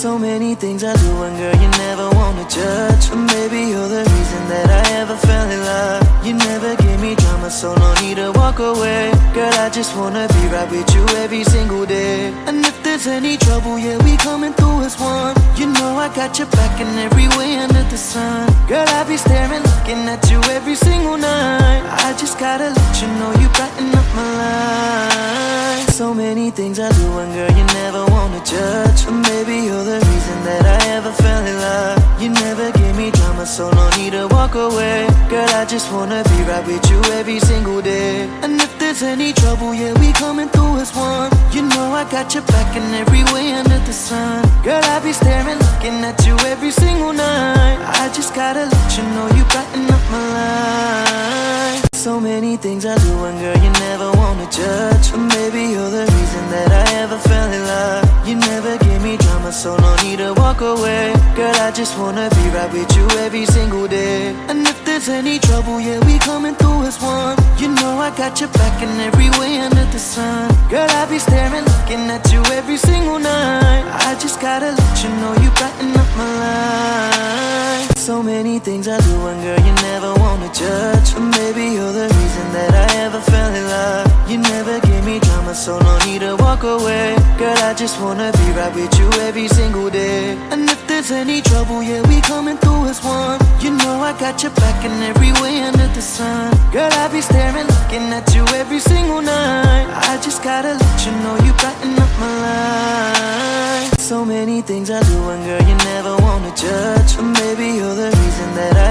So many things I do and girl, you never wanna judge. Maybe you're the reason that I ever fell in love. You never give me drama, so no need to walk away. Girl, I just wanna be right with you every single day. And if there's any trouble, yeah, we coming through as one. You know I got your back in every way under the sun. Girl, I be staring, looking at you every single night. I just gotta let you know you brighten up my life. So many things I do and girl, you never wanna judge. Maybe you're the reason that I ever fell in love. You never give me drama, so no need to walk away. Girl, I just wanna be right with you every single day. And if there's any trouble, yeah, we coming through as one. You know I got your back in every way under the sun. Girl, I be staring, looking at you every single night. I just gotta let you know you brighten up my life. So many things I do and girl, you never wanna judge. Maybe you're the reason that I ever fell in love. You never give me drama, so no need to walk away. Girl, I just wanna be right with you every single day. And if there's any trouble, yeah, we coming through as one. You know I got your back in every way under the sun. Girl, I be staring, looking at you every single night. I just gotta let you know you brighten up my life. So many things I do and girl, you never wanna judge. Maybe you're the reason that I ever fell in love. You never give me drama, so no need to walk away. Girl, I just wanna be right with you every single day. And if there's any trouble, yeah, we coming through as one. You know I got your back in every way under the sun. Girl, I be staring, looking at you every single night. I just gotta let you know you brighten up my life. So many things I do and girl, you never wanna judge. Maybe you're the reason that I